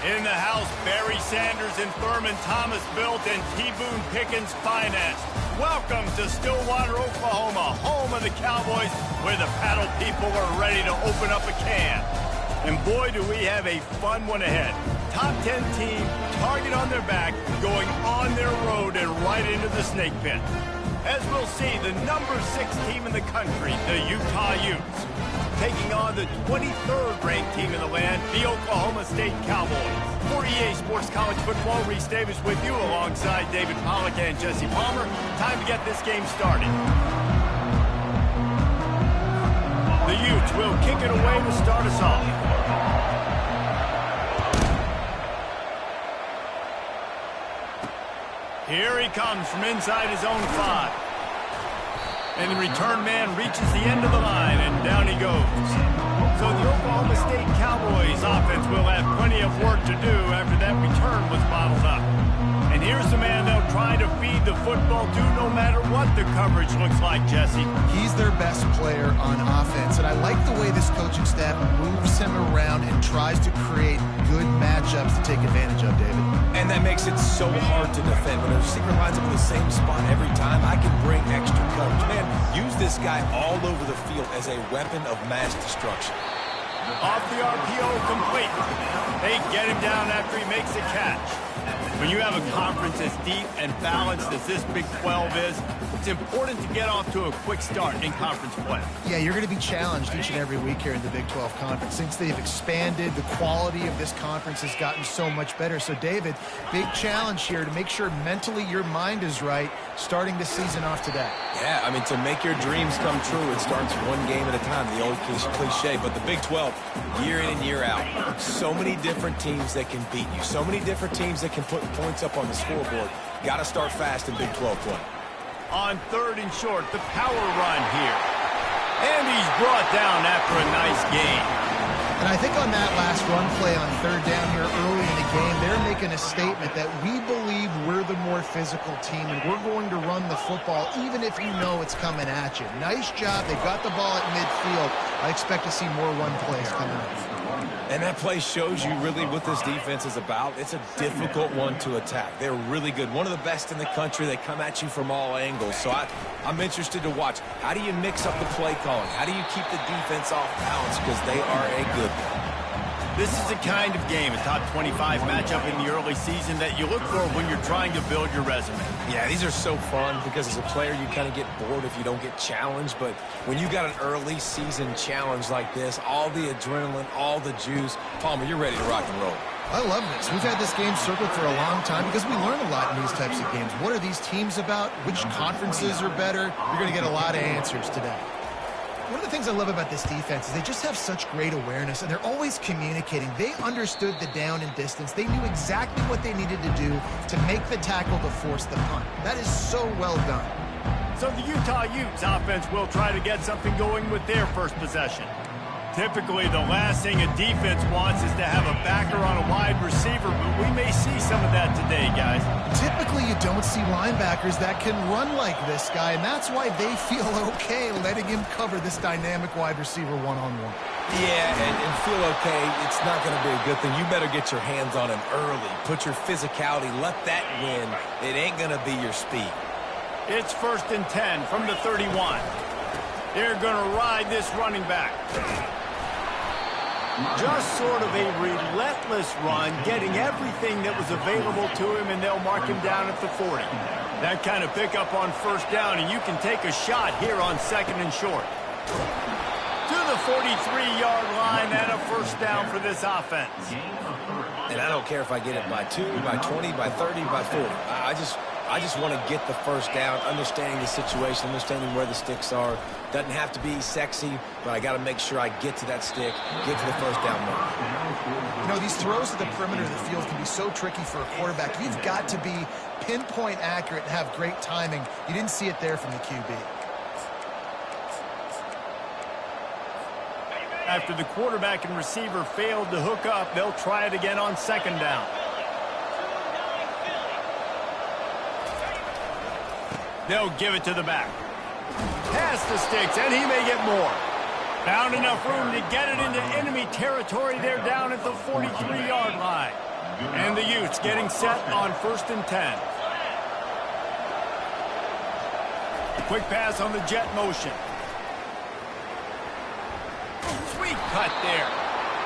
In the house, Barry Sanders and Thurman Thomas built and T. Boone Pickens financed. Welcome to Stillwater, Oklahoma, home of the Cowboys, where the paddle people are ready to open up a can. And boy, do we have a fun one ahead. Top 10 team, target on their back, going on their road and right into the snake pit. As we'll see, the number 6 team in the country, the Utah Utes, taking on the 23rd ranked team in the land, the Oklahoma State Cowboys. For EA Sports College Football, Reese Davis with you alongside David Pollack and Jesse Palmer. Time to get this game started. The Utes will kick it away to start us off. Here he comes from inside his own 5. And the return man reaches the end of the line, and down he goes. So the Oklahoma State Cowboys offense will have plenty of work to do after that return was bottled up. And here's the man they'll try to feed the football to no matter what the coverage looks like, Jesse. He's their best player on offense, and I like the way this coaching staff moves him around and tries to create good matchups to take advantage of, David. And that makes it so hard to defend. When a receiver lines up in the same spot every time, I can bring extra coverage. Man, use this guy all over the field as a weapon of mass destruction. Off the RPO, complete. They get him down after he makes a catch. When you have a conference as deep and balanced as this Big 12 is, it's important to get off to a quick start in conference play. Yeah, you're going to be challenged each and every week here in the Big 12 Conference. Since they've expanded, the quality of this conference has gotten so much better. So, David, big challenge here to make sure mentally your mind is right starting the season off today. Yeah, I mean, to make your dreams come true, it starts one game at a time, the old cliche. But the Big 12, year in and year out, so many different teams that can beat you, so many different teams that can put points up on the scoreboard. Got to start fast in Big 12 play. On 3rd and short, the power run here. And he's brought down after a nice gain. And I think on that last run play on 3rd down here early in the game, they're making a statement that we believe we're the more physical team and we're going to run the football even if you know it's coming at you. Nice job. They've got the ball at midfield. I expect to see more run plays coming up. And that play shows you really what this defense is about. It's a difficult one to attack. They're really good. One of the best in the country. They come at you from all angles. So I'm interested to watch. How do you mix up the play calling? How do you keep the defense off balance? Because they are a good one. This is the kind of game, a top 25 matchup in the early season that you look for when you're trying to build your resume. Yeah, these are so fun because as a player you kind of get bored if you don't get challenged. But when you got an early season challenge like this, all the adrenaline, all the juice, Palmer, you're ready to rock and roll. I love this. We've had this game circled for a long time because we learn a lot in these types of games. What are these teams about? Which conferences are better? You're going to get a lot of answers today. One of the things I love about this defense is they just have such great awareness, and they're always communicating. They understood the down and distance. They knew exactly what they needed to do to make the tackle to force the punt. That is so well done. So the Utah Utes offense will try to get something going with their first possession. Typically, the last thing a defense wants is to have a backer on a wide receiver, but we may see some of that today, guys. Typically, you don't see linebackers that can run like this guy, and that's why they feel okay letting him cover this dynamic wide receiver one-on-one. Yeah, and feel okay, it's not going to be a good thing. You better get your hands on him early. Put your physicality, let that win. It ain't going to be your speed. It's 1st and 10 from the 31. They're going to ride this running back. Just sort of a relentless run, getting everything that was available to him, and they'll mark him down at the 40. That kind of pickup on 1st down, and you can take a shot here on 2nd and short. To the 43-yard line and a 1st down for this offense. And I don't care if I get it by 2, by 20, by 30, by 40. I just want to get the 1st down, understanding the situation, understanding where the sticks are. Doesn't have to be sexy, but I got to make sure I get to that stick, get to the 1st down mark. You know, these throws to the perimeter of the field can be so tricky for a quarterback. You've got to be pinpoint accurate and have great timing. You didn't see it there from the QB. After the quarterback and receiver failed to hook up, they'll try it again on 2nd down. They'll give it to the back. Past the sticks, and he may get more. Found enough room to get it into enemy territory. They're down at the 43-yard line. And the Utes getting set on 1st and 10. Quick pass on the jet motion. Sweet cut there.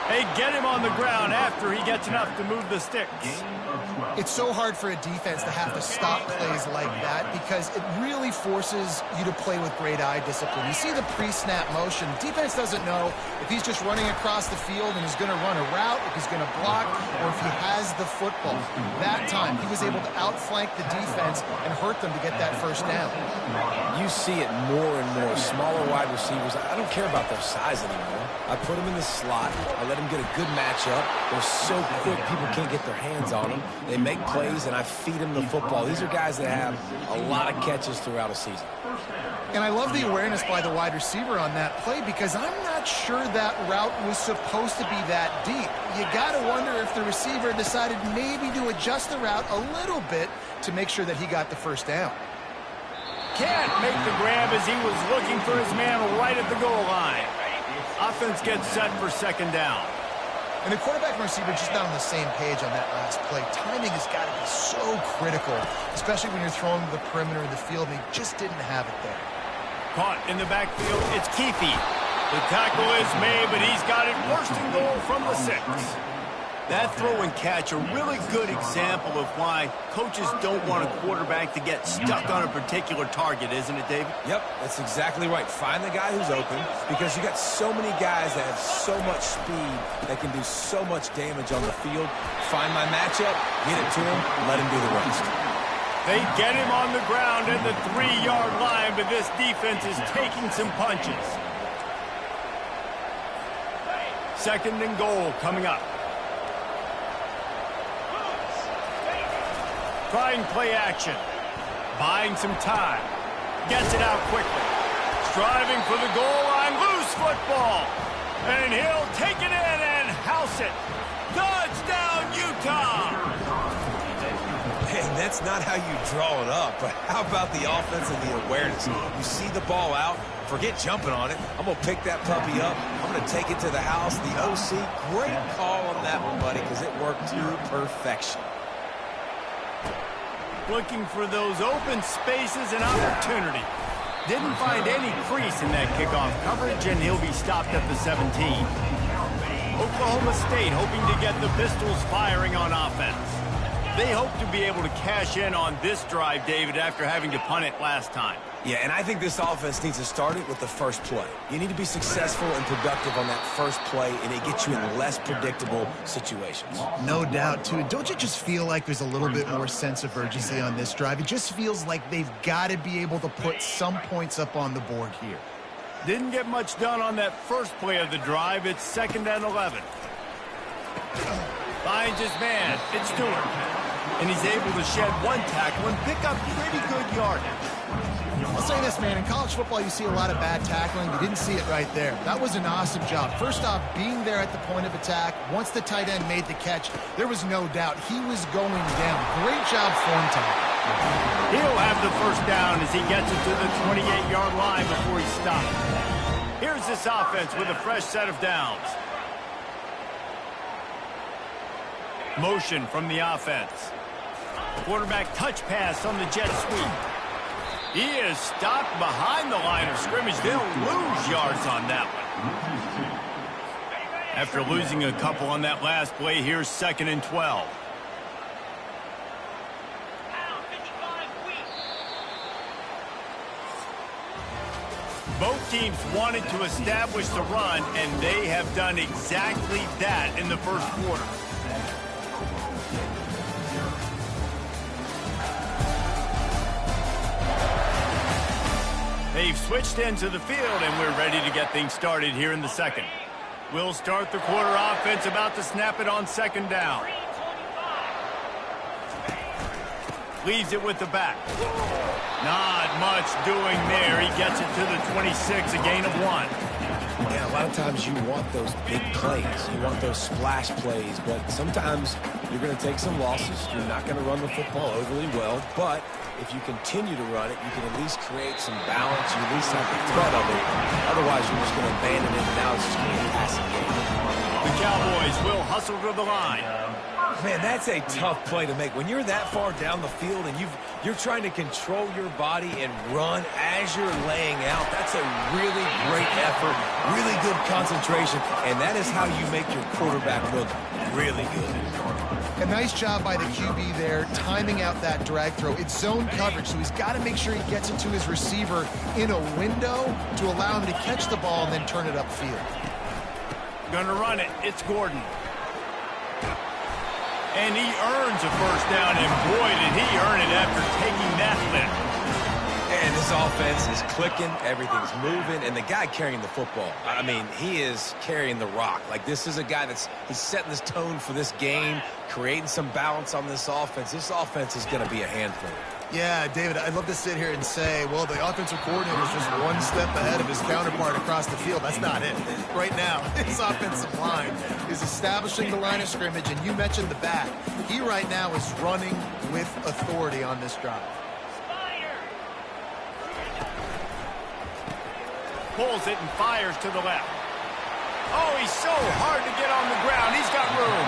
They get him on the ground after he gets enough to move the sticks. It's so hard for a defense to have to stop plays like that because it really forces you to play with great eye discipline. You see the pre-snap motion. Defense doesn't know if he's just running across the field and he's going to run a route, if he's going to block, or if he has the football. That time, he was able to outflank the defense and hurt them to get that first down. You see it more and more. Smaller wide receivers, I don't care about their size anymore. I put them in the slot. I let them get a good matchup. They're so quick, people can't get their hands on them. They make plays, and I feed them the football. These are guys that have a lot of catches throughout a season. And I love the awareness by the wide receiver on that play because I'm not sure that route was supposed to be that deep. You got to wonder if the receiver decided maybe to adjust the route a little bit to make sure that he got the first down. Can't make the grab as he was looking for his man right at the goal line. Offense gets set for 2nd down. And the quarterback and receiver just not on the same page on that last play. Timing has got to be so critical, especially when you're throwing to the perimeter of the field, and he just didn't have it there. Caught in the backfield, it's Cfb. The tackle is made, but he's got it 1st and goal from the 6. That throw and catch, a really good example of why coaches don't want a quarterback to get stuck on a particular target, isn't it, David? Yep, that's exactly right. Find the guy who's open because you got so many guys that have so much speed that can do so much damage on the field. Find my matchup, get it to him, let him do the rest. They get him on the ground at the 3-yard line, but this defense is taking some punches. 2nd and goal coming up. Trying play action. Buying some time. Gets it out quickly. Striving for the goal line. Loose football. And he'll take it in and house it. Touchdown, Utah! Hey, that's not how you draw it up, but how about the offense and the awareness? You see the ball out, forget jumping on it. I'm going to pick that puppy up. I'm going to take it to the house. The OC, great call on that one, buddy, because it worked to perfection. Looking for those open spaces and opportunity. Didn't find any crease in that kickoff coverage, and he'll be stopped at the 17. Oklahoma State hoping to get the Pistols firing on offense. They hope to be able to cash in on this drive, David, after having to punt it last time. Yeah, and I think this offense needs to start it with the first play. You need to be successful and productive on that first play, and it gets you in less predictable situations. No doubt, too. Don't you just feel like there's a little bit more sense of urgency on this drive? It just feels like they've got to be able to put some points up on the board here. Didn't get much done on that first play of the drive. It's 2nd and 11. Finds his man. It's Stewart. And he's able to shed one tackle and pick up pretty good yardage. I'll say this, man. In college football, you see a lot of bad tackling. You didn't see it right there. That was an awesome job. First off, being there at the point of attack. Once the tight end made the catch, there was no doubt he was going down. Great job form time. He'll have the first down as he gets it to the 28-yard line before he stops. Here's this offense with a fresh set of downs. Motion from the offense. Quarterback touch pass on the jet sweep. He is stopped behind the line of scrimmage. They'll lose yards on that one. After losing a couple on that last play, here's 2nd and 12. Both teams wanted to establish the run, and they have done exactly that in the first quarter. They've switched into the field, and we're ready to get things started here in the 2nd. We'll start the quarter offense, about to snap it on 2nd down. Leaves it with the back. Not much doing there. He gets it to the 26, a gain of 1. Yeah, a lot of times you want those big plays. You want those splash plays, but sometimes you're going to take some losses. You're not going to run the football overly well, but if you continue to run it, you can at least create some balance. You at least have the threat of it. Otherwise, you're just going to abandon it, and now it's just going to be a passing game. The Cowboys will hustle to the line. Man, that's a tough play to make. When you're that far down the field and you're trying to control your body and run as you're laying out, that's a really great effort, really good concentration, and that is how you make your quarterback look really good. A nice job by the QB there, timing out that drag throw. It's zone coverage, so he's got to make sure he gets it to his receiver in a window to allow him to catch the ball and then turn it upfield. Gonna run it. It's Gordon. And he earns a first down, and boy, did he earn it after taking that lift. And this offense is clicking, everything's moving, and the guy carrying the football, I mean, he is carrying the rock. Like, this is a guy he's setting this tone for this game, creating some balance on this offense. This offense is going to be a handful. Yeah, David, I'd love to sit here and say, well, the offensive coordinator is just one step ahead of his counterpart across the field. That's not it. Right now, his offensive line is establishing the line of scrimmage, and you mentioned the back. He right now is running with authority on this drive. Pulls it and fires to the left. Oh, he's so hard to get on the ground. He's got room.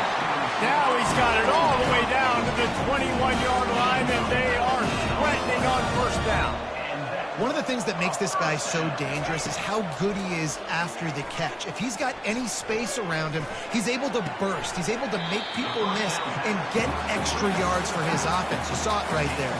Now he's got it all the way down to the 21-yard line, and they are threatening on first down. One of the things that makes this guy so dangerous is how good he is after the catch. If he's got any space around him, he's able to burst. He's able to make people miss and get extra yards for his offense. You saw it right there.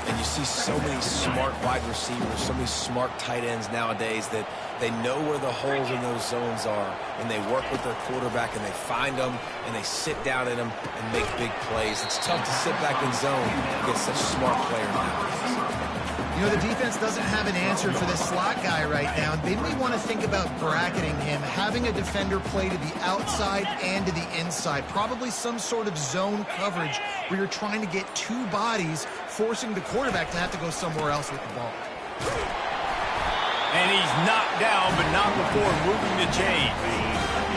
And you see so many smart wide receivers, so many smart tight ends nowadays that they know where the holes in those zones are, and they work with their quarterback, and they find them, and they sit down in them and make big plays. It's tough to sit back in zone against such smart players nowadays. You know, the defense doesn't have an answer for this slot guy right now. They may want to think about bracketing him, having a defender play to the outside and to the inside. Probably some sort of zone coverage where you're trying to get two bodies, forcing the quarterback to have to go somewhere else with the ball. And he's knocked down, but not before moving the chain.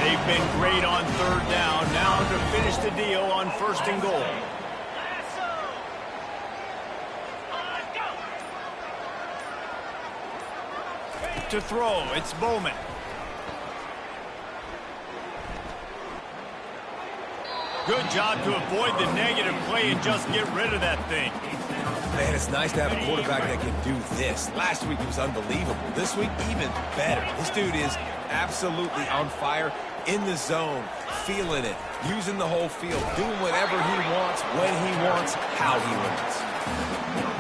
They've been great on third down. Now to finish the deal on first and goal. To throw, it's Bowman. Good job to avoid the negative play and just get rid of that thing. Man, it's nice to have a quarterback that can do this. Last week he was unbelievable. This week, even better. This dude is absolutely on fire, in the zone, feeling it, using the whole field, doing whatever he wants, when he wants, how he wants.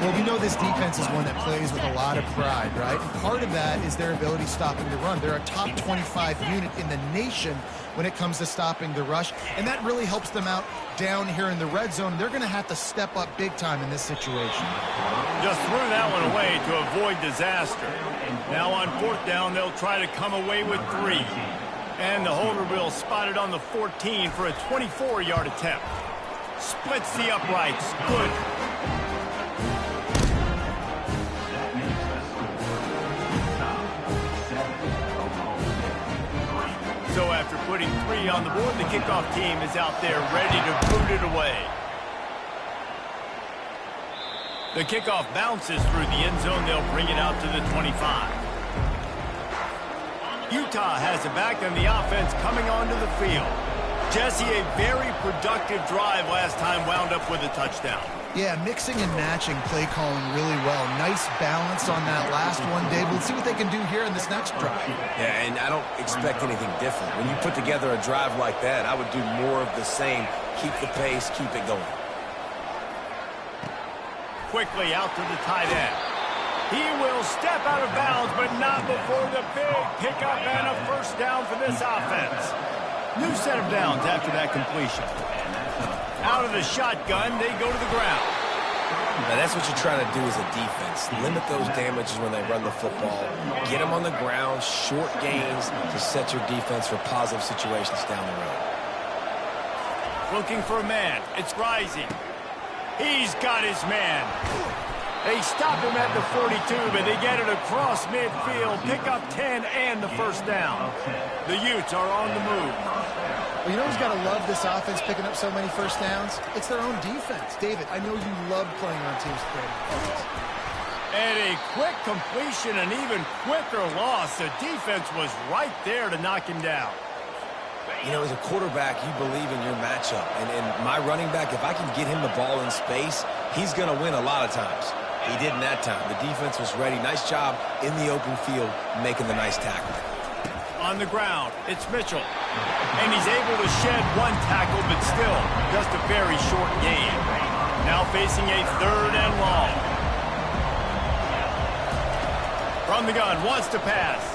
Well, we know this defense is one that plays with a lot of pride, right? And part of that is their ability stopping the run. They're a top 25 unit in the nation when it comes to stopping the rush, and that really helps them out down here in the red zone. They're going to have to step up big time in this situation. Just threw that one away to avoid disaster. Now on fourth down, they'll try to come away with 3. And the holder will spot it on the 14 for a 24-yard attempt. Splits the uprights. Good. So after putting 3 on the board, the kickoff team is out there ready to boot it away. The kickoff bounces through the end zone. They'll bring it out to the 25. Utah has it back, and the offense coming onto the field. Jesse, a very productive drive last time, wound up with a touchdown. Yeah, mixing and matching play calling really well. Nice balance on that last one, Dave. Let's see what they can do here in this next drive. Yeah, and I don't expect anything different. When you put together a drive like that, I would do more of the same. Keep the pace, keep it going. Quickly out to the tight end. He will step out of bounds, but not before the big pickup and a first down for this offense. New set of downs after that completion. Out of the shotgun, they go to the ground. Now that's what you're trying to do as a defense. Limit those damages when they run the football. Get them on the ground, short gains to set your defense for positive situations down the road. Looking for a man. It's Rising. He's got his man. They stop him at the 42, but they get it across midfield. Pick up 10 and the first down. The Utes are on the move. Well, you know who's got to love this offense picking up so many first downs? It's their own defense. David, I know you love playing on teams with great offense. And a quick completion, an even quicker loss. The defense was right there to knock him down. You know, as a quarterback, you believe in your matchup. And my running back, if I can get him the ball in space, he's going to win a lot of times. He didn't that time. The defense was ready. Nice job in the open field making the nice tackle. On the ground, it's Mitchell. And he's able to shed one tackle, but still just a very short gain. Now facing a 3rd and long. From the gun, wants to pass.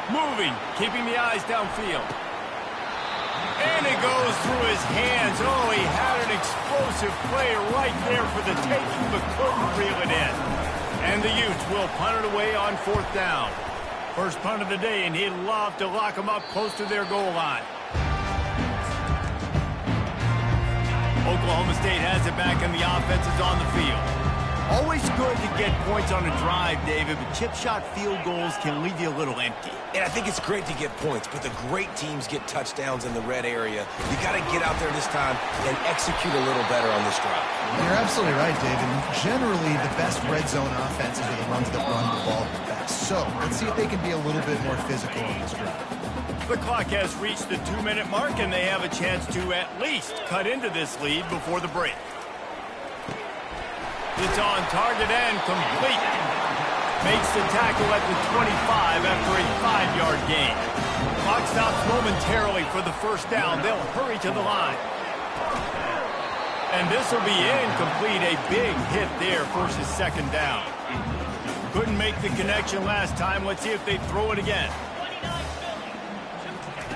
Moving, keeping the eyes downfield. And it goes through his hands. Oh, he had an explosive play right there for the taking, but couldn't reel it in. And the Utes will punt it away on 4th down. First punt of the day, and he'd love to lock them up close to their goal line. Oklahoma State has it back, and the offense is on the field. Always good to get points on a drive, David, but chip shot field goals can leave you a little empty. And I think it's great to get points, but the great teams get touchdowns in the red area. You got to get out there this time and execute a little better on this drive. You're absolutely right, David. Generally, the best red zone offenses are the ones that run the ball the best. So let's see if they can be a little bit more physical on this drive. The clock has reached the 2-minute mark, and they have a chance to at least cut into this lead before the break. It's on target and complete. Makes the tackle at the 25 after a 5-yard gain. Clock stops momentarily for the first down. They'll hurry to the line. And this will be incomplete. A big hit there forces 2nd down. Couldn't make the connection last time. Let's see if they throw it again.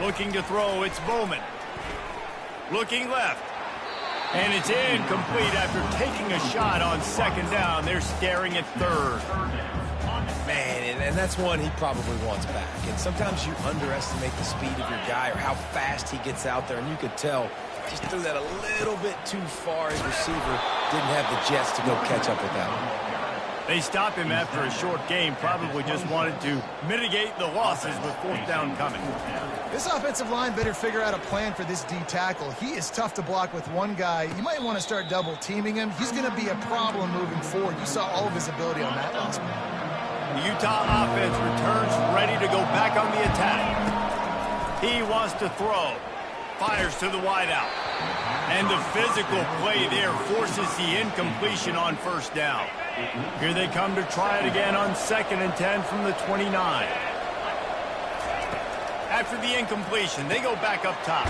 Looking to throw, it's Bowman. Looking left. And it's incomplete after taking a shot on 2nd down. They're staring at 3rd. Man, and that's one he probably wants back. And sometimes you underestimate the speed of your guy or how fast he gets out there. And you could tell just threw that a little bit too far. His receiver didn't have the jets to go catch up with that one. They stop him after a short game. Probably just wanted to mitigate the losses with 4th down coming. This offensive line better figure out a plan for this D tackle. He is tough to block with one guy. You might want to start double teaming him. He's going to be a problem moving forward. You saw all of his ability on that last play. The Utah offense returns ready to go back on the attack. He wants to throw. Fires to the wideout. And the physical play there forces the incompletion on 1st down. Here they come to try it again on 2nd and 10 from the 29. After the incompletion, they go back up top.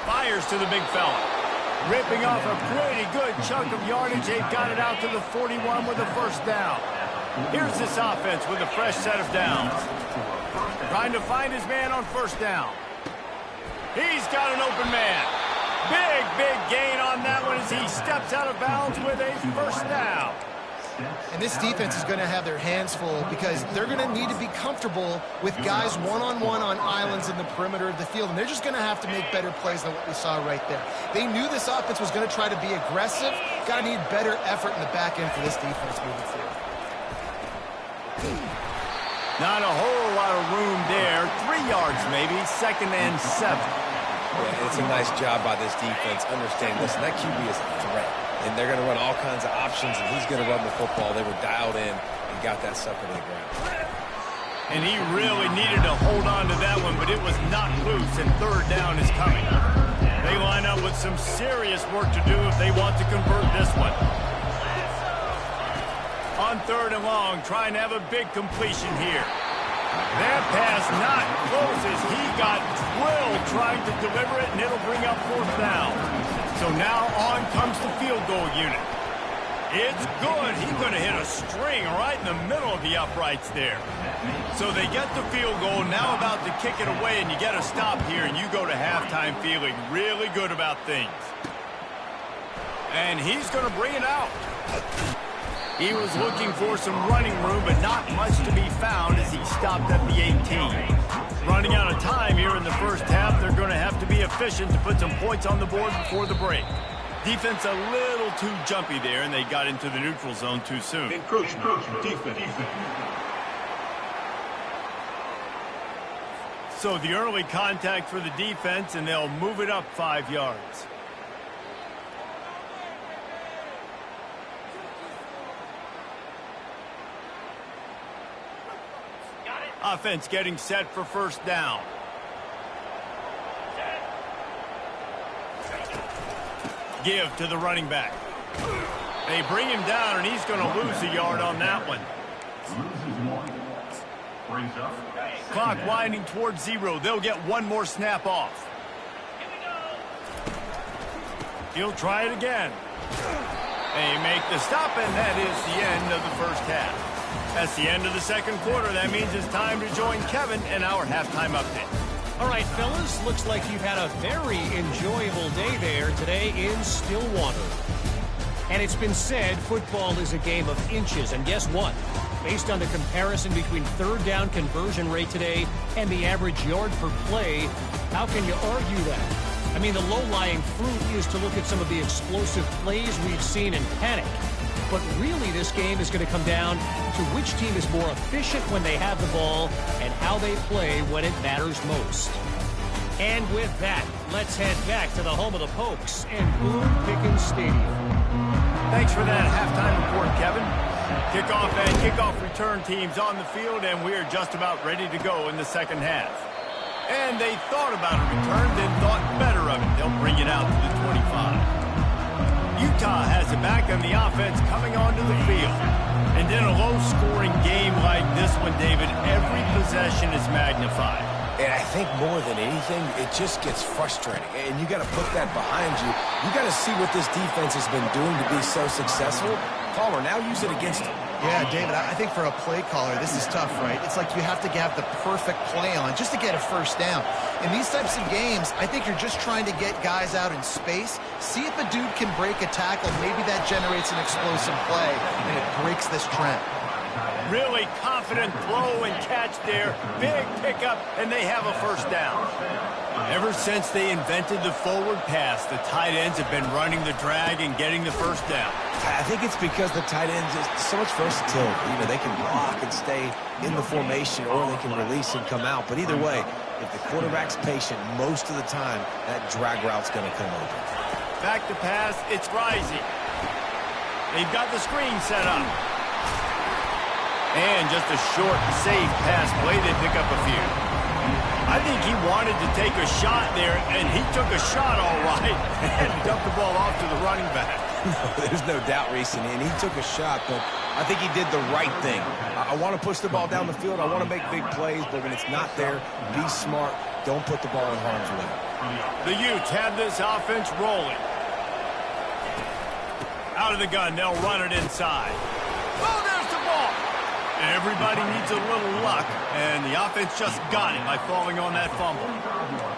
Fires to the big fella. Ripping off a pretty good chunk of yardage. They've got it out to the 41 with a 1st down. Here's this offense with a fresh set of downs. Trying to find his man on 1st down. He's got an open man. Big gain on that one as he steps out of bounds with a 1st down. And this defense is going to have their hands full because they're going to need to be comfortable with guys one-on-one on islands in the perimeter of the field. And they're just going to have to make better plays than what we saw right there. They knew this offense was going to try to be aggressive. Got to need better effort in the back end for this defense moving forward. Not a whole lot of room there. 3 yards maybe. 2nd and 7. Yeah, it's a nice job by this defense. Understand this. That QB is a threat. And they're going to run all kinds of options, and he's going to run the football. They were dialed in and got that sucker to the ground. And he really needed to hold on to that one, but it was not loose, and 3rd down is coming. They line up with some serious work to do if they want to convert this one. On 3rd and long, trying to have a big completion here. That pass not close as he got drilled trying to deliver it, and it'll bring up 4th down. So now on comes the field goal unit. It's good. He's going to hit a string right in the middle of the uprights there. So they get the field goal, now about to kick it away, and you get a stop here, and you go to halftime feeling really good about things. And he's going to bring it out. He was looking for some running room, but not much to be found as he stopped at the 18. Running out of time here in the 1st half. They're going to have to be efficient to put some points on the board before the break. Defense a little too jumpy there, and they got into the neutral zone too soon. Encroachment, defense. So the early contact for the defense, and they'll move it up 5 yards. Offense getting set for 1st down. Give to the running back. They bring him down, and he's going to lose a yard on that one. Clock winding towards 0. They'll get one more snap off. He'll try it again. They make the stop, and that is the end of the first half. That's the end of the second quarter. That means it's time to join Kevin in our halftime update. All right, fellas, looks like you've had a very enjoyable day there today in Stillwater. And it's been said football is a game of inches, and guess what? Based on the comparison between third down conversion rate today and the average yard per play, how can you argue that? I mean, the low-lying fruit is to look at some of the explosive plays we've seen in panic. But really, this game is going to come down to which team is more efficient when they have the ball and how they play when it matters most. And with that, let's head back to the home of the Pokes and Boone Pickens Stadium. Thanks for that halftime report, Kevin. Kickoff and kickoff return teams on the field, and we're just about ready to go in the second half. And they thought about a return, then thought better of it. They'll bring it out to the 25. Utah has it back on the offense coming onto the field. And in a low-scoring game like this one, David, every possession is magnified. And I think more than anything, it just gets frustrating. And you got to put that behind you. You got to see what this defense has been doing to be so successful. Palmer, now use it against him. Yeah, David, I think for a play caller, this is tough, right? It's like you have to have the perfect play on just to get a first down. In these types of games, I think you're just trying to get guys out in space, see if a dude can break a tackle. Maybe that generates an explosive play, and it breaks this trend. Really confident throw and catch there. Big pickup, and they have a first down. Ever since they invented the forward pass, the tight ends have been running the drag and getting the first down. I think it's because the tight ends is so much versatility. You know, they can block and stay in the formation, or they can release and come out. But either way, if the quarterback's patient, most of the time, that drag route's going to come open. Back to pass, it's rising. They've got the screen set up. And just a short, safe pass play. They pick up a few. I think he wanted to take a shot there, and he took a shot all right and dumped the ball off to the running back. There's no doubt, Reese, and he took a shot, but I think he did the right thing. I want to push the ball down the field. I want to make big plays, but when it's not there, be smart. Don't put the ball in harm's way. The Utes have this offense rolling. Out of the gun, they'll run it inside. Oh, there's the ball. Everybody needs a little luck, and the offense just got it by falling on that fumble.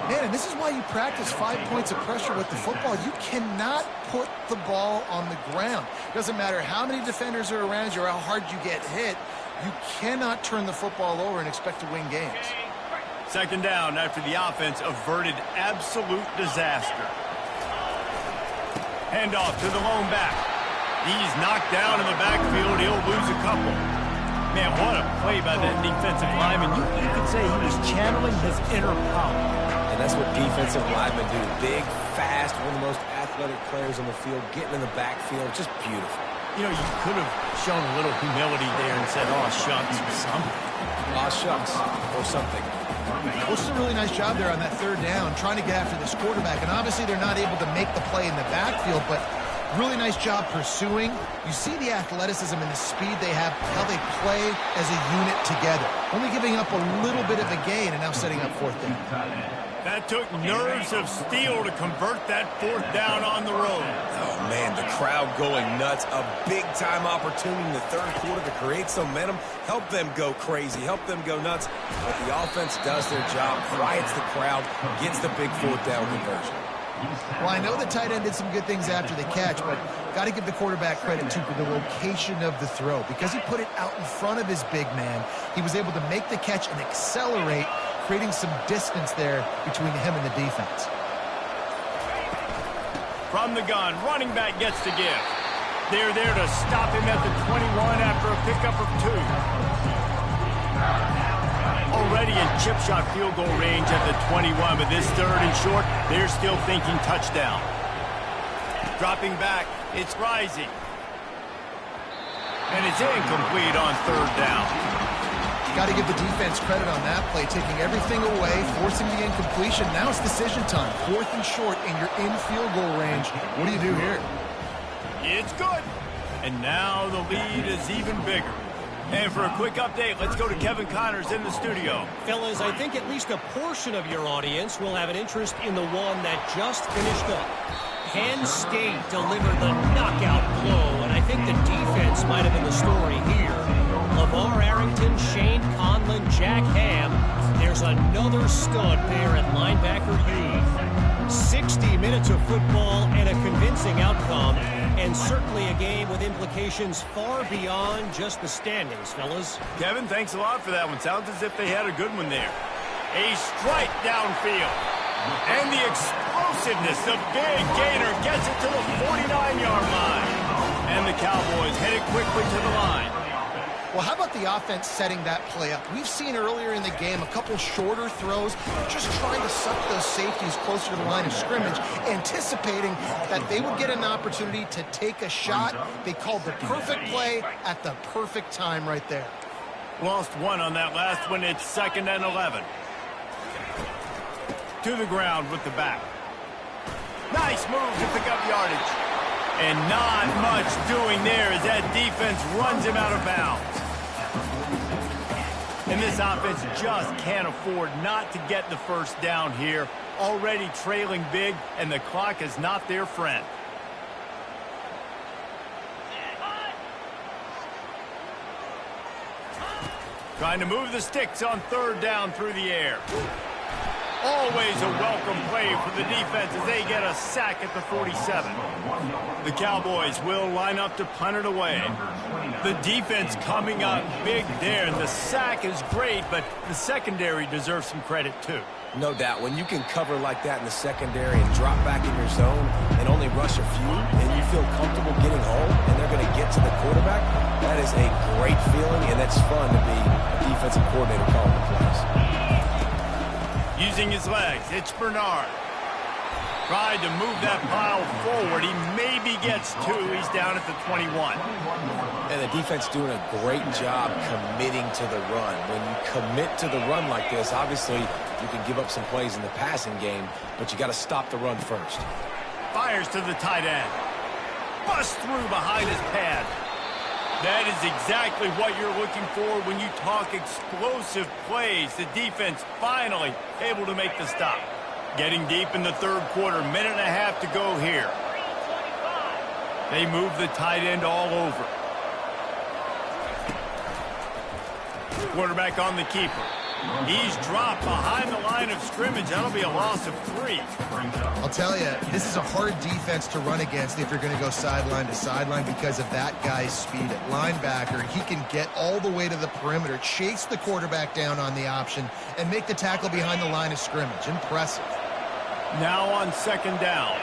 Man, and this is why you practice 5 points of pressure with the football. You cannot put the ball on the ground. Doesn't matter how many defenders are around you or how hard you get hit. You cannot turn the football over and expect to win games. Second down after the offense averted absolute disaster. Handoff to the lone back. He's knocked down in the backfield. He'll lose a couple. Man, what a play by that defensive lineman. You could say he was channeling his inner power. And that's what defensive linemen do. Big, fast, one of the most athletic players on the field, getting in the backfield. Just beautiful. You know, you could have shown a little humility there and said, oh, shucks, or something. Aw, shucks, or something. Well, it's a really nice job there on that third down, trying to get after this quarterback. And obviously they're not able to make the play in the backfield, but really nice job pursuing. You see the athleticism and the speed they have, how they play as a unit together. Only giving up a little bit of a gain and now setting up fourth down. That took nerves of steel to convert that fourth down on the road. Oh, man, the crowd going nuts. A big-time opportunity in the third quarter to create some momentum. Help them go crazy. Help them go nuts. But the offense does their job, quiets the crowd, gets the big fourth down conversion. Well, I know the tight end did some good things after the catch, but got to give the quarterback credit, too, for the location of the throw. Because he put it out in front of his big man, he was able to make the catch and accelerate, creating some distance there between him and the defense. From the gun, running back gets to give. They're there to stop him at the 21 after a pickup of 2. Already in chip shot field goal range at the 21, but this third and short, they're still thinking touchdown. Dropping back, it's rising. And it's incomplete on third down. Got to give the defense credit on that play, taking everything away, forcing the incompletion. Now it's decision time. 4th and short, and you're in field goal range. What do you do here? It's good. And now the lead is even bigger. And for a quick update, let's go to Kevin Connors in the studio. Fellas, I think at least a portion of your audience will have an interest in the one that just finished up. Penn State delivered the knockout blow, and I think the defense might have been the story here. LeVar Arrington, Shane Conlon, Jack Ham. There's another stud there at linebacker B. 60 minutes of football and a convincing outcome, and certainly a game with implications far beyond just the standings, fellas. Kevin, thanks a lot for that one. Sounds as if they had a good one there. A strike downfield. And the explosiveness, the big gainer gets it to the 49-yard line. And the Cowboys headed quickly to the line. Well, how about the offense setting that play up? We've seen earlier in the game a couple shorter throws, just trying to suck those safeties closer to the line of scrimmage, anticipating that they would get an opportunity to take a shot. They called the perfect play at the perfect time right there. Lost one on that last one. It's 2nd and 11. To the ground with the back. Nice move to pick up yardage. And not much doing there as that defense runs him out of bounds. And this offense just can't afford not to get the first down here. Already trailing big, and the clock is not their friend. Trying to move the sticks on 3rd down through the air. Always a welcome play for the defense as they get a sack at the 47. The Cowboys will line up to punt it away. The defense coming up big there, and the sack is great, but the secondary deserves some credit too. No doubt. When you can cover like that in the secondary and drop back in your zone and only rush a few, and you feel comfortable getting home, and they're going to get to the quarterback, that is a great feeling, and that's fun to be a defensive coordinator calling the plays. Using his legs, it's Bernard. Tried to move that pile forward. He maybe gets 2. He's down at the 21. And the defense doing a great job committing to the run. When you commit to the run like this, obviously you can give up some plays in the passing game, but you got to stop the run first. Fires to the tight end. Busts through behind his pad. That is exactly what you're looking for when you talk explosive plays. The defense finally able to make the stop. Getting deep in the 3rd quarter, minute and a half to go here. They move the tight end all over. Quarterback on the keeper. He's dropped behind the line of scrimmage. That'll be a loss of 3. I'll tell you, this is a hard defense to run against if you're going to go sideline to sideline because of that guy's speed at linebacker. He can get all the way to the perimeter, chase the quarterback down on the option, and make the tackle behind the line of scrimmage. Impressive. Now on 2nd down.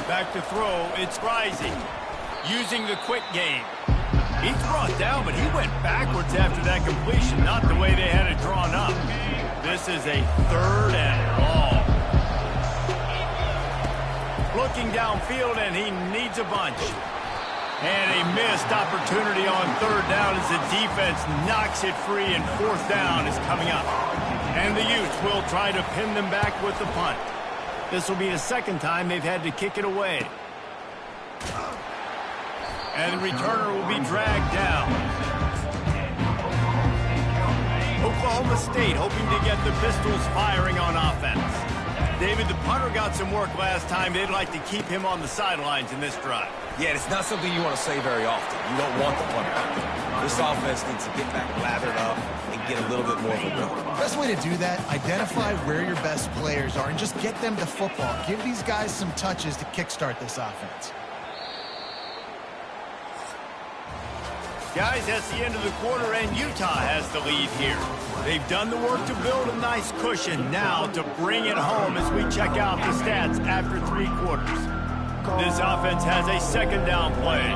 Back to throw, it's Rising. Using the quick game. He's brought down, but he went backwards after that completion, not the way they had it drawn up. This is a 3rd and long. Looking downfield, and he needs a bunch. And a missed opportunity on 3rd down as the defense knocks it free, and 4th down is coming up. And the Utes will try to pin them back with the punt. This will be the 2nd time they've had to kick it away. And the returner will be dragged down. Oklahoma State hoping to get the Pistols firing on offense. David, the punter got some work last time. They'd like to keep him on the sidelines in this drive. Yeah, it's not something you want to say very often. You don't want the punter out there. This offense needs to get back lathered up and get a little bit more of a rhythm. Best way to do that, identify where your best players are and just get them to football. Give these guys some touches to kickstart this offense. Guys, that's the end of the quarter, and Utah has the lead here. They've done the work to build a nice cushion. Now to bring it home as we check out the stats after 3 quarters. This offense has a 2nd down play.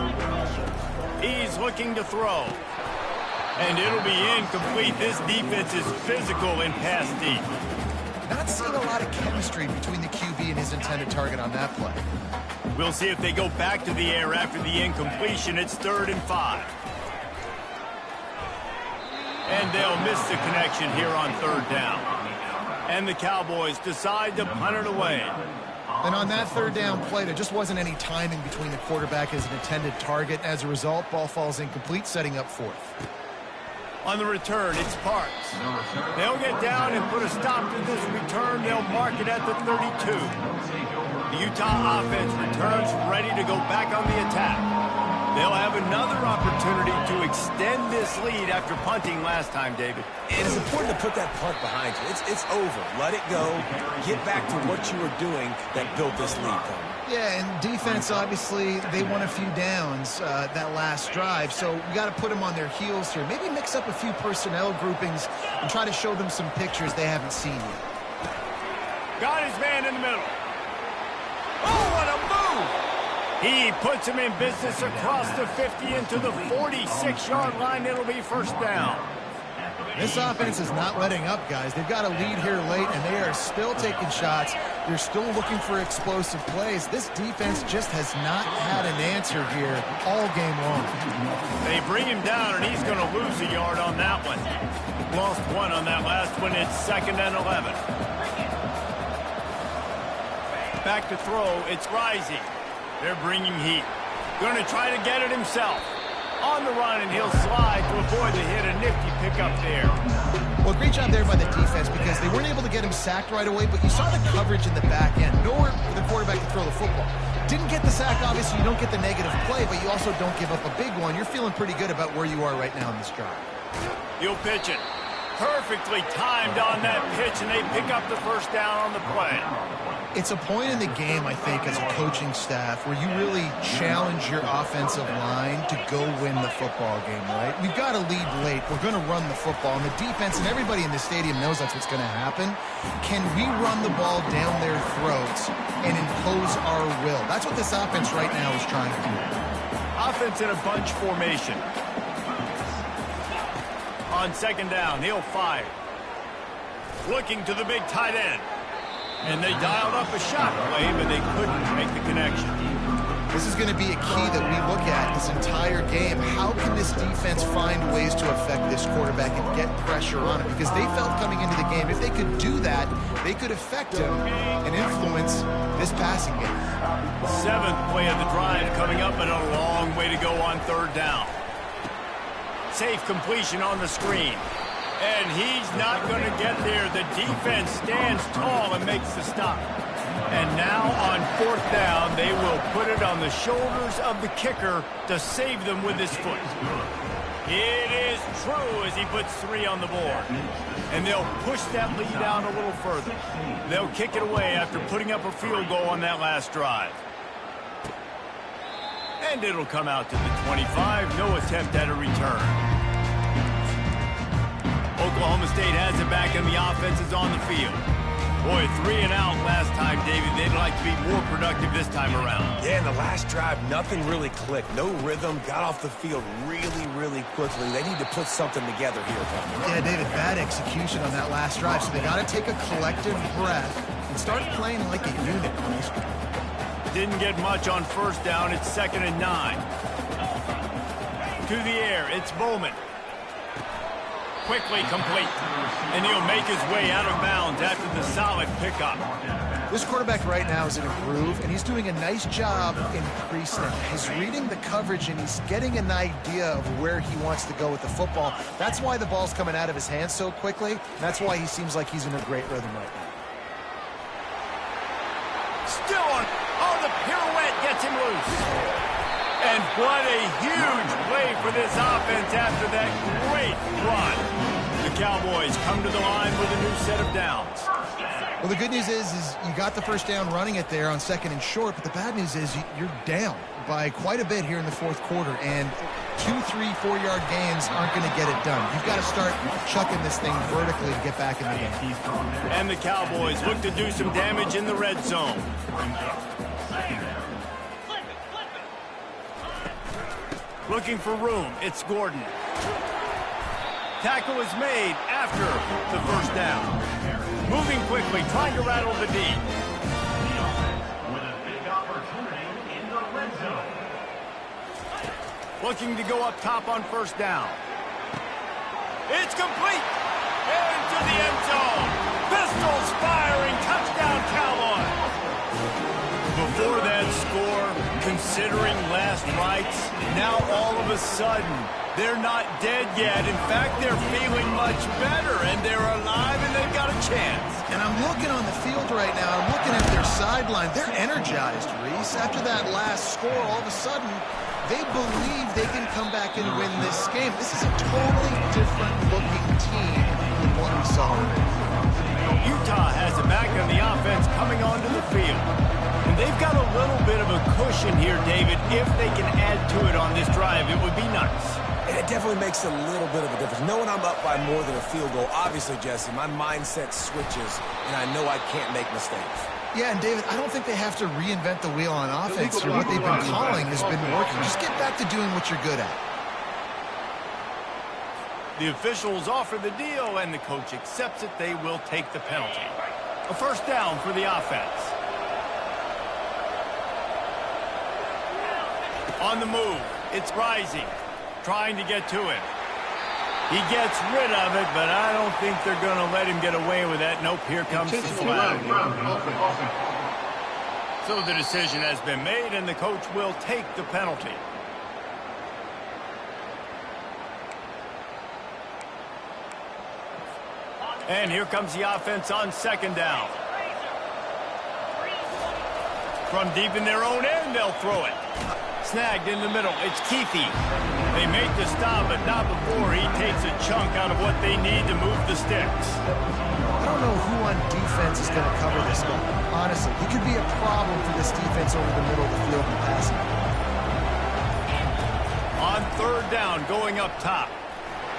He's looking to throw. And it'll be incomplete. This defense is physical in pass deep. Not seeing a lot of chemistry between the QB and his intended target on that play. We'll see if they go back to the air after the incompletion. It's 3rd and 5. And they'll miss the connection here on third down. And the Cowboys decide to punt it away. And on that third down play, there just wasn't any timing between the quarterback as an intended target. As a result, ball falls incomplete, setting up fourth. On the return, it's Parks. They'll get down and put a stop to this return. They'll mark it at the 32. The Utah offense returns ready to go back on the attack. They'll have another opportunity to extend this lead after punting last time, David. It is important to put that punt behind you. It's over. Let it go. Get back to what you were doing that built this lead. Yeah, and defense, obviously, they won a few downs that last drive, so we got to put them on their heels here. Maybe mix up a few personnel groupings and try to show them some pictures they haven't seen yet. Got his man in the middle. Oh, what a move! He puts him in business across the 50 into the 46-yard line. It'll be first down. This offense is not letting up, guys. They've got a lead here late, and they are still taking shots. They're still looking for explosive plays. This defense just has not had an answer here all game long. They bring him down, and he's going to lose a yard on that one. Lost one on that last one. It's 2nd and 11. Back to throw. It's Rzsl. They're bringing heat. Going to try to get it himself. On the run, and he'll slide to avoid the hit. A nifty pickup there. Well, great job there by the defense because they weren't able to get him sacked right away, but you saw the coverage in the back end. Nowhere for the quarterback to throw the football. Didn't get the sack, obviously. You don't get the negative play, but you also don't give up a big one. You're feeling pretty good about where you are right now in this drive. You'll pitch it. Perfectly timed on that pitch, and they pick up the first down on the play. It's a point in the game, I think, as a coaching staff where you really challenge your offensive line to go win the football game, right? We've got to lead late. We're going to run the football, and the defense and everybody in the stadium knows that's what's going to happen. Can we run the ball down their throats and impose our will? That's what this offense right now is trying to do. Offense in a bunch formation. On 2nd down, he'll fire. Looking to the big tight end. And they dialed up a shot play, but they couldn't make the connection. This is going to be a key that we look at this entire game. How can this defense find ways to affect this quarterback and get pressure on him? Because they felt coming into the game, if they could do that, they could affect him and influence this passing game. 7th play of the drive coming up, and a long way to go on 3rd down. Safe completion on the screen. And he's not going to get there. The defense stands tall and makes the stop. And now on 4th down, they will put it on the shoulders of the kicker to save them with his foot. It is true as he puts 3 on the board. And they'll push that lead out a little further. They'll kick it away after putting up a field goal on that last drive. And it'll come out to the 25. No attempt at a return. Oklahoma State has it back, and the offense is on the field. Boy, 3 and out last time, David. They'd like to be more productive this time around. Yeah, in the last drive, nothing really clicked. No rhythm. Got off the field really, really quickly. They need to put something together here. Yeah, David, bad execution on that last drive. So they got to take a collective breath and start playing like a unit. Didn't get much on 1st down. It's 2nd and 9. To the air, it's Bowman. Quickly complete. And he'll make his way out of bounds after the solid pickup. This quarterback right now is in a groove, and he's doing a nice job in pre-snap. He's reading the coverage, and he's getting an idea of where he wants to go with the football. That's why the ball's coming out of his hands so quickly. That's why he seems like he's in a great rhythm right now. Still on. Oh, the pirouette gets him loose. And what a huge play for this offense after that great run. The Cowboys come to the line with a new set of downs. Well, the good news is you got the first down running it there on 2nd and short, but the bad news is you're down by quite a bit here in the 4th quarter, and 2, 3, 4-yard gains aren't going to get it done. You've got to start chucking this thing vertically to get back in the game. And the Cowboys look to do some damage in the red zone. Looking for room, it's Gordon. Tackle is made after the first down. Moving quickly, trying to rattle the D. With a big opportunity in the red zone. Looking to go up top on 1st down. It's complete. Into the end zone. Pistols firing. Touchdown, Cowboys. Before that score, considering last rites, now all of a sudden, they're not dead yet. In fact, they're feeling much better, and they're alive, and they've got a chance. And I'm looking on the field right now. I'm looking at their sideline. They're energized, Reese. After that last score, all of a sudden, they believe they can come back and win this game. This is a totally different-looking team than what we saw earlier. Utah has it back on the offense coming onto the field. And they've got a little bit of a cushion here, David. If they can add to it on this drive, it would be nice. It definitely makes a little bit of a difference. Knowing I'm up by more than a field goal, obviously, Jesse, my mindset switches, and I know I can't make mistakes. Yeah, and David, I don't think they have to reinvent the wheel on offense here. What they've been calling has been working. Just get back to doing what you're good at. The officials offer the deal, and the coach accepts it. They will take the penalty. A first down for the offense. On the move, it's Rising, trying to get to it. He gets rid of it, but I don't think they're going to let him get away with that. Nope, here comes the flag. So the decision has been made, and the coach will take the penalty. And here comes the offense on second down. From deep in their own end, they'll throw it. Snagged in the middle. It's Keefe. They make the stop, but not before he takes a chunk out of what they need to move the sticks. I don't know who on defense is going to cover this guy. Honestly, he could be a problem for this defense over the middle of the field in passing. On third down, going up top.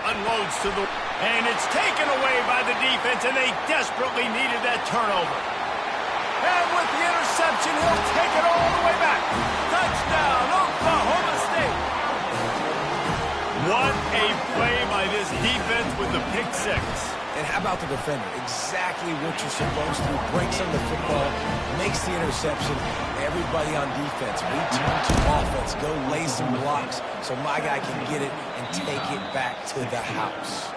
Unloads to the... And it's taken away by the defense, and they desperately needed that turnover. And with the interception, he'll take it all the way back. Touchdown, Oklahoma State. What a play by this defense with the pick six. And how about the defender? Exactly what you're supposed to. Breaks on the football, makes the interception. Everybody on defense, return to offense. Go lay some blocks so my guy can get it and take it back to the house.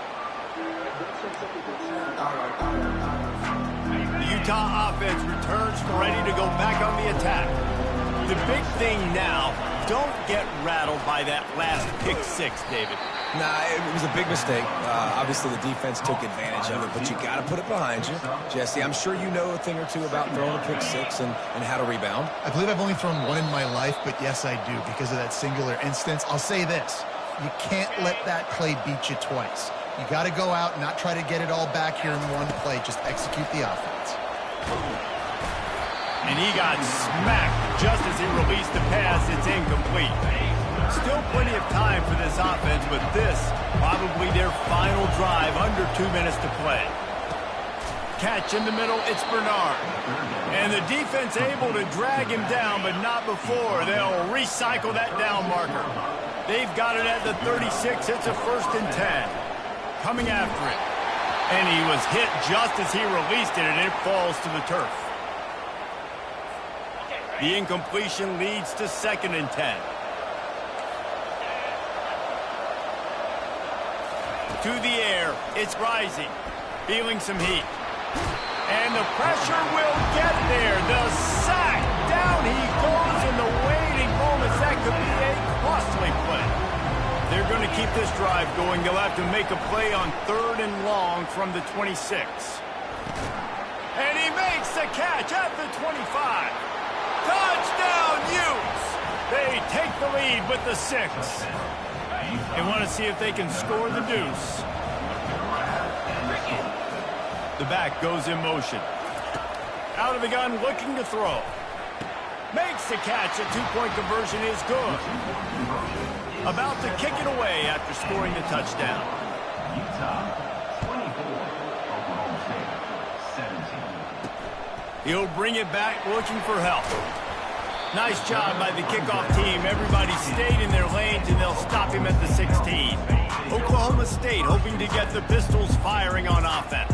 The Utah offense returns ready to go back on the attack. The big thing now, don't get rattled by that last pick six, David. Nah, it was a big mistake. Obviously, the defense took advantage of it, but you got to put it behind you. Jesse, I'm sure you know a thing or two about throwing a pick six and how to rebound. I believe I've only thrown one in my life, but yes, I do because of that singular instance. I'll say this. You can't let that play beat you twice. You got to go out and not try to get it all back here in one play. Just execute the offense. And he got smacked just as he released the pass. It's incomplete. Still plenty of time for this offense, but this probably their final drive, under 2 minutes to play. Catch in the middle, it's Bernard. And the defense able to drag him down, but not before. They'll recycle that down marker. They've got it at the 36. It's a 1st and 10. Coming after it. And he was hit just as he released it, and it falls to the turf. The incompletion leads to 2nd and 10. To the air, it's Rising, feeling some heat. And the pressure will get there. The sack, down he goes in the waiting moments. That could be a costly play. They're going to keep this drive going. They'll have to make a play on 3rd and long from the 26. And he makes the catch at the 25. Touchdown, Utes! They take the lead with the 6. They want to see if they can score the deuce. The back goes in motion. Out of the gun, looking to throw. Makes the catch. A 2-point conversion is good. About to kick it away after scoring the touchdown. Utah 24, Oklahoma State 17. He'll bring it back looking for help. Nice job by the kickoff team. Everybody stayed in their lanes, and they'll stop him at the 16. Oklahoma State hoping to get the Pistols firing on offense.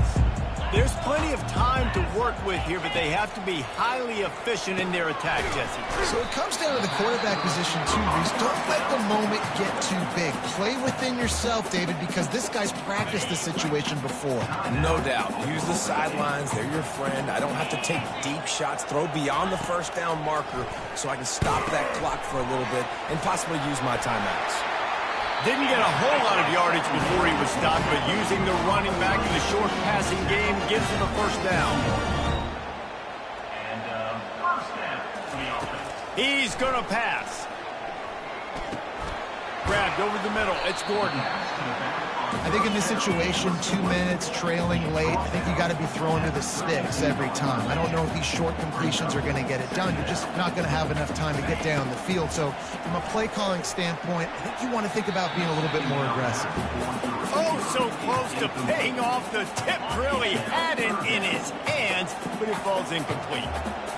There's plenty of time to work with here, but they have to be highly efficient in their attack, Jesse. So it comes down to the quarterback position too, Reese. Don't let the moment get too big. Play within yourself, David, because this guy's practiced the situation before. No doubt. Use the sidelines. They're your friend. I don't have to take deep shots, throw beyond the first down marker so I can stop that clock for a little bit and possibly use my timeouts. Didn't get a whole lot of yardage before he was stopped, but using the running back in the short passing game gives him a first down. And first down for the offense. He's going to pass. Grabbed over the middle. It's Gordon. I think in this situation, 2 minutes, trailing late, I think you got to be throwing to the sticks every time. I don't know if these short completions are going to get it done. You're just not going to have enough time to get down the field. So from a play calling standpoint, I think you want to think about being a little bit more aggressive. Oh, so close to paying off the tip drill he had in his hands, but it falls incomplete.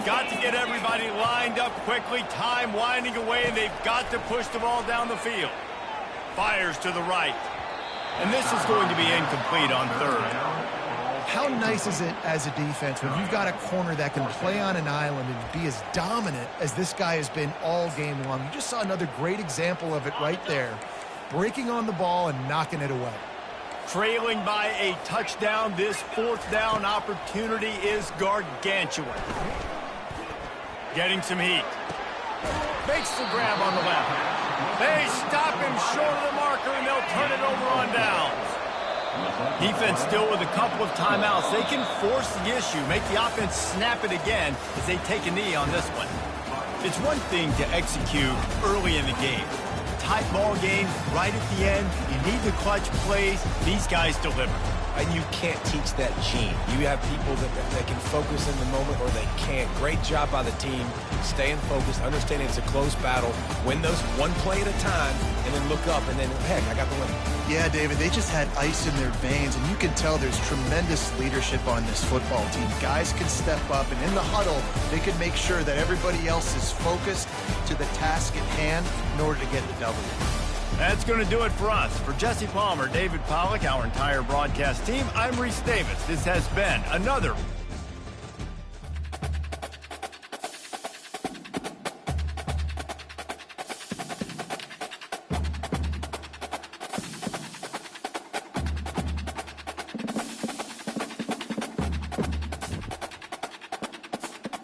Got to get everybody lined up quickly, time winding away, and they've got to push the ball down the field. Fires to the right. And this is going to be incomplete on third. How nice is it as a defense when you've got a corner that can play on an island and be as dominant as this guy has been all game long? You just saw another great example of it right there. Breaking on the ball and knocking it away. Trailing by a touchdown, this fourth down opportunity is gargantuan. Getting some heat. Makes the grab on the left. They stop him short of the marker, and they'll turn it over on downs. Defense still with a couple of timeouts. They can force the issue, make the offense snap it again as they take a knee on this one. It's one thing to execute early in the game. Tight ball game, right at the end. You need the clutch plays. These guys deliver. And you can't teach that gene. You have people that can focus in the moment or they can't. Great job by the team, staying focused, understanding it's a close battle, win those one play at a time, and then look up, and then, heck, I got the win. Yeah, David, they just had ice in their veins, and you can tell there's tremendous leadership on this football team. Guys can step up, and in the huddle, they can make sure that everybody else is focused to the task at hand in order to get the W. That's going to do it for us. For Jesse Palmer, David Pollack, our entire broadcast team, I'm Rzsl Davis. This has been another